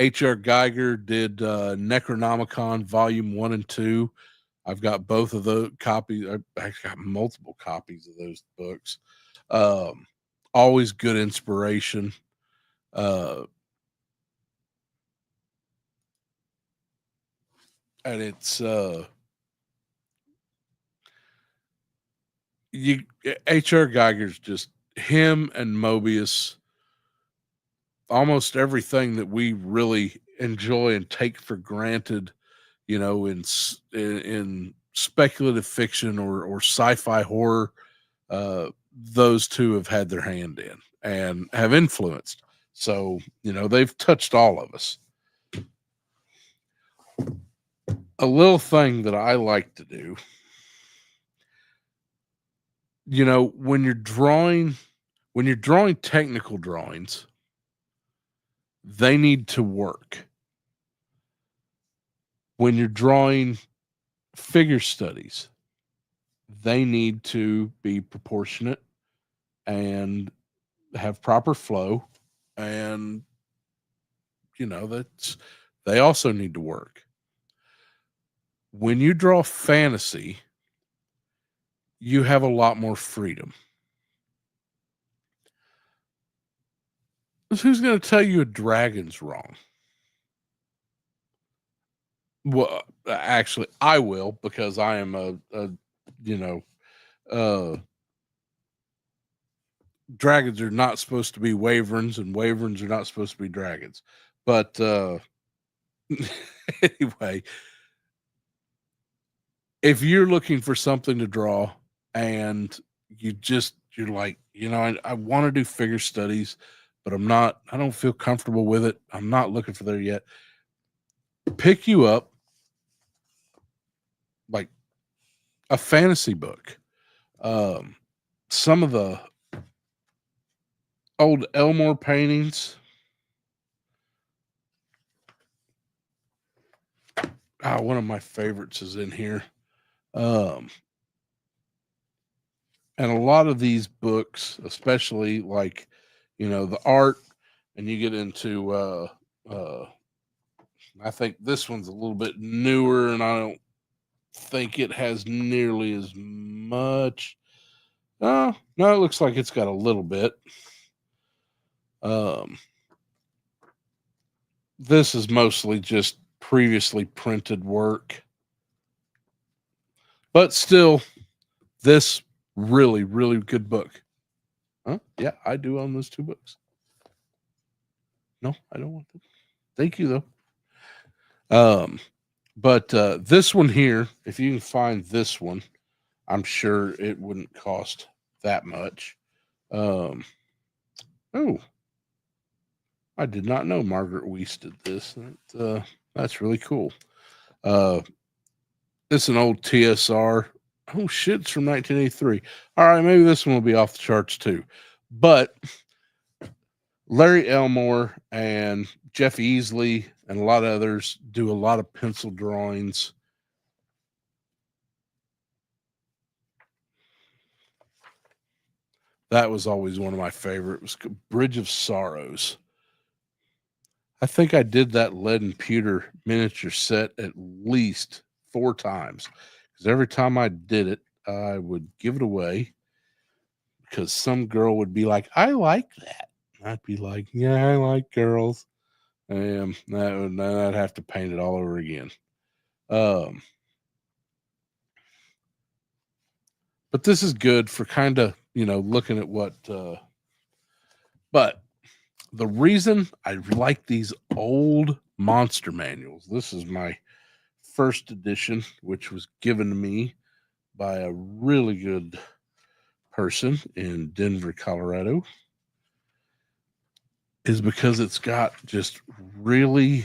H.R. Geiger did Necronomicon Volume 1 and 2. I've got both of those copies. I've actually got multiple copies of those books. Always good inspiration. And it's H.R. Geiger's just him and Mobius. Almost everything that we really enjoy and take for granted, in speculative fiction or sci-fi horror, those two have had their hand in and have influenced. So, they've touched all of us. A little thing that I like to do, when you're drawing when you're drawing technical drawings, they need to work. When you're drawing figure studies, they need to be proportionate and have proper flow, and they also need to work. When you draw fantasy, you have a lot more freedom. Who's going to tell you a dragon's wrong? Well, actually, I will, because I am dragons are not supposed to be wyverns, and wyverns are not supposed to be dragons. But anyway, if you're looking for something to draw and you're like, I want to do figure studies, but I don't feel comfortable with it. I'm not looking for there yet. Pick you up like a fantasy book. Some of the old Elmore paintings. One of my favorites is in here. And a lot of these books, especially like, the art, and you get into, I think this one's a little bit newer, and I don't think it has nearly as much. No, it looks like it's got a little bit. This is mostly just previously printed work, but still, this really, really good book. Huh? Yeah, I do own those 2 books. No, I don't want them. Thank you, though. But this one here, if you can find this one, I'm sure it wouldn't cost that much. Oh, I did not know Margaret Weis did this. That's really cool. It's an old TSR. Oh shit, it's from 1983. All right, maybe this one will be off the charts too. But Larry Elmore and Jeff Easley and a lot of others do a lot of pencil drawings. That was always one of my favorites. It was Bridge of Sorrows. I think I did that lead and pewter miniature set at least 4 times, because every time I did it, I would give it away because some girl would be like, I like that. I'd be like, yeah, I like girls. And I'd have to paint it all over again. But this is good for kind of, looking at what, but the reason I like these old monster manuals, this is my first edition, which was given to me by a really good person in Denver, Colorado, is because it's got just really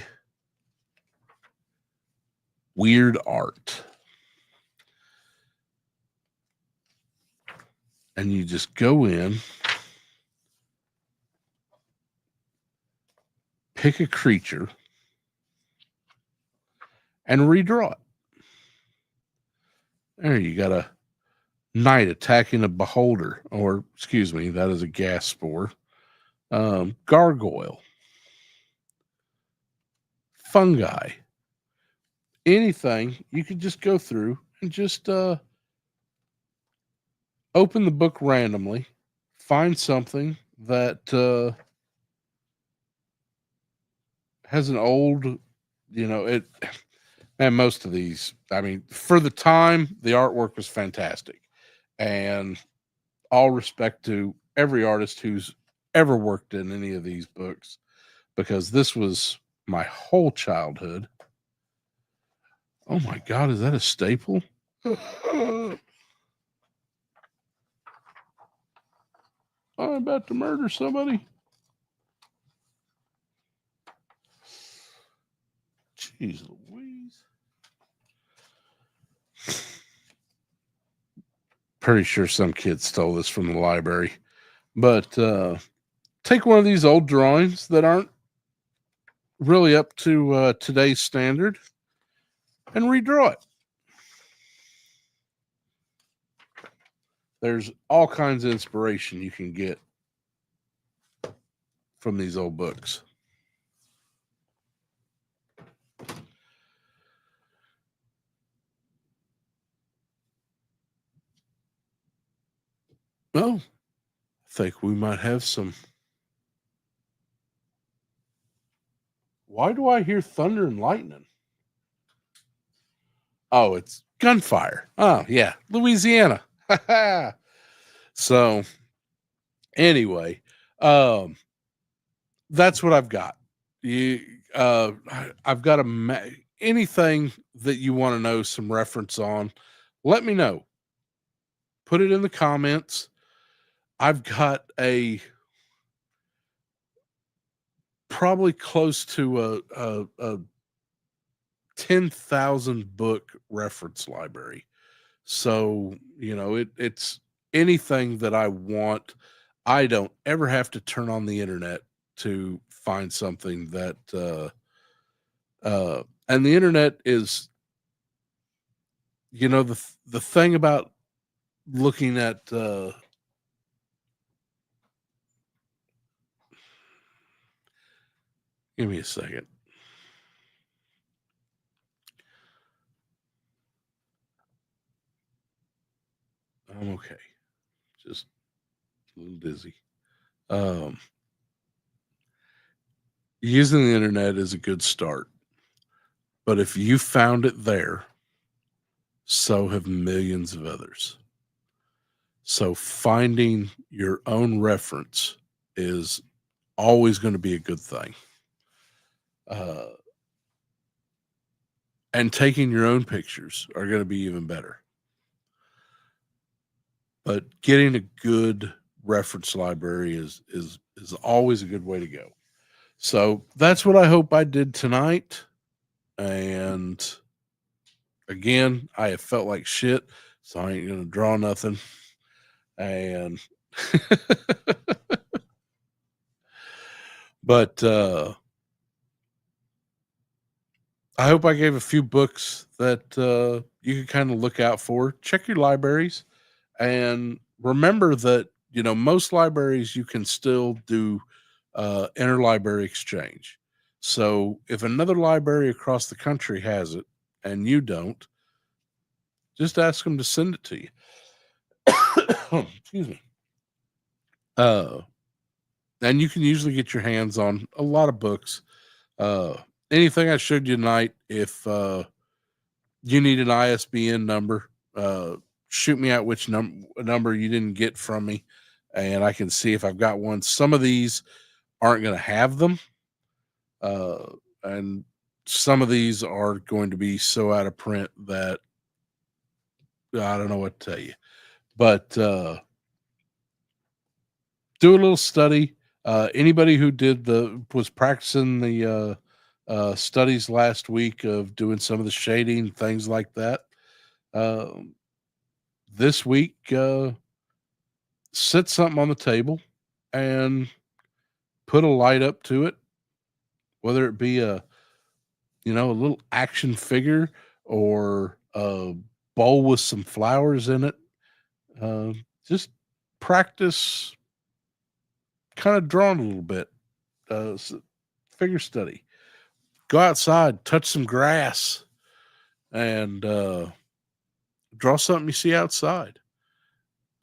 weird art. And you just go in, pick a creature, and redraw it. There, you got a knight attacking a beholder, or excuse me, that is a gas spore. Gargoyle, fungi, anything. You could just go through and just open the book randomly, find something that has an old, it. And most of these, I mean, for the time, the artwork was fantastic. And all respect to every artist who's ever worked in any of these books, because this was my whole childhood. Oh my God, is that a staple? I'm about to murder somebody. Jeez Louise. Pretty sure some kid stole this from the library. But take one of these old drawings that aren't really up to today's standard and redraw it. There's all kinds of inspiration you can get from these old books. Well, I think we might have some. Why do I hear thunder and lightning? Oh, it's gunfire. Oh, yeah, Louisiana. So, anyway, that's what I've got. You, I've got anything that you want to know some reference on. Let me know. Put it in the comments. I've got a probably close to a 10,000 book reference library. So, it's anything that I want. I don't ever have to turn on the internet to find something that, and the internet is, the thing about looking at, give me a second. I'm okay. Just a little dizzy. Using the internet is a good start. But if you found it there, so have millions of others. So finding your own reference is always going to be a good thing. And taking your own pictures are going to be even better. But getting a good reference library is always a good way to go. So that's what I hope I did tonight. And again, I have felt like shit, so I ain't gonna draw nothing. And but I hope I gave a few books that you can kind of look out for. Check your libraries and remember that most libraries you can still do interlibrary exchange. So if another library across the country has it and you don't, just ask them to send it to you. Excuse me. And you can usually get your hands on a lot of books. Anything I showed you tonight, if you need an ISBN number, shoot me out which number you didn't get from me, and I can see if I've got one. Some of these aren't going to have them, and some of these are going to be so out of print that I don't know what to tell you. But do a little study. Anybody who was practicing the studies last week of doing some of the shading, things like that. This week, set something on the table and put a light up to it, whether it be a little action figure or a bowl with some flowers in it. Just practice kind of drawing a little bit. Figure study. Go outside, touch some grass, and draw something you see outside.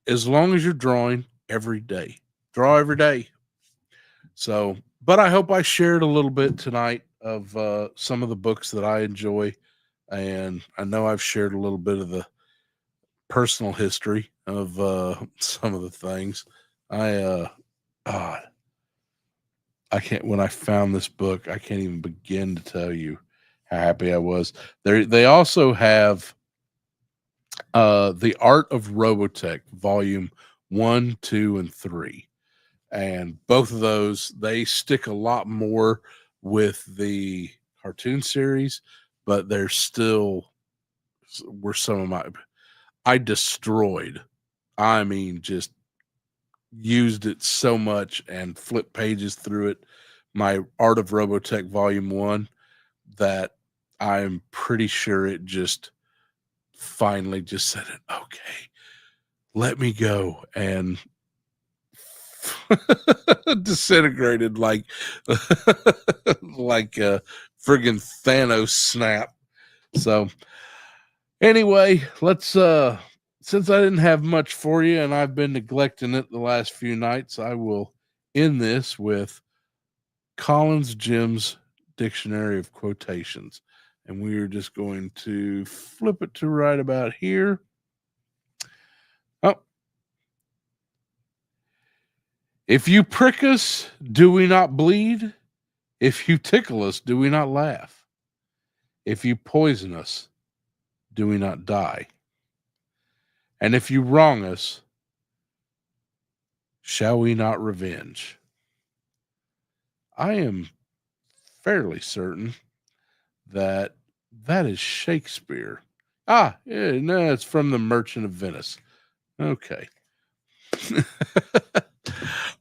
As long as you're drawing every day, draw every day. So, but I hope I shared a little bit tonight of some of the books that I enjoy, and I know I've shared a little bit of the personal history of some of the things. I can't. When I found this book, I can't even begin to tell you how happy I was. They also have The Art of Robotech, Volume 1, 2, and 3. And both of those, they stick a lot more with the cartoon series, but they're still were some of my I destroyed. I mean, just used it so much and flipped pages through it, my Art of Robotech Volume 1, that I'm pretty sure it just finally just said it, okay, let me go, and disintegrated like like a friggin' Thanos snap. So anyway, let's since I didn't have much for you and I've been neglecting it the last few nights, I will end this with Collins Jim's Dictionary of Quotations. And we are just going to flip it to right about here. Oh. If you prick us, do we not bleed? If you tickle us, do we not laugh? If you poison us, do we not die? And if you wrong us, shall we not revenge? I am fairly certain that that is Shakespeare. Ah, yeah, no, it's from The Merchant of Venice. Okay.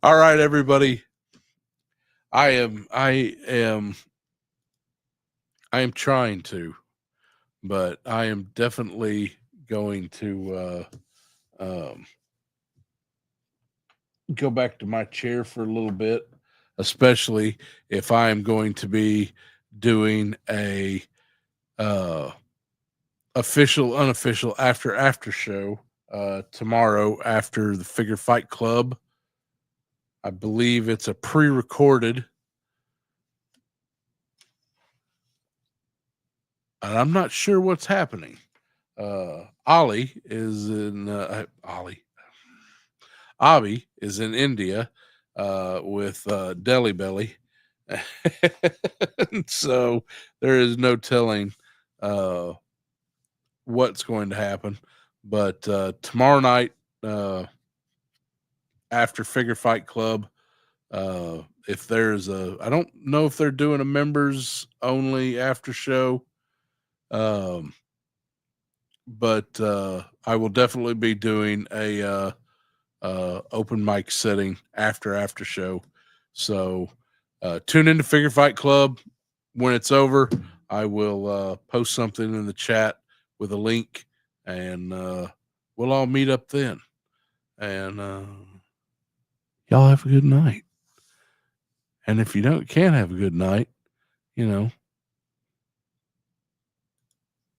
All right, everybody. I am trying to, but I am definitely going to go back to my chair for a little bit, especially if I am going to be doing a official, unofficial after show tomorrow after the Figure Fight Club. I believe it's a pre-recorded, and I'm not sure what's happening. Ollie is in Abby is in India with Deli Belly. So there is no telling what's going to happen. But tomorrow night, after Figure Fight Club, if there's I don't know if they're doing a members only after show. But I will definitely be doing a open mic setting after show. So tune into Figure Fight Club. When it's over, I will post something in the chat with a link, and we'll all meet up then. And y'all have a good night. And if you can't have a good night,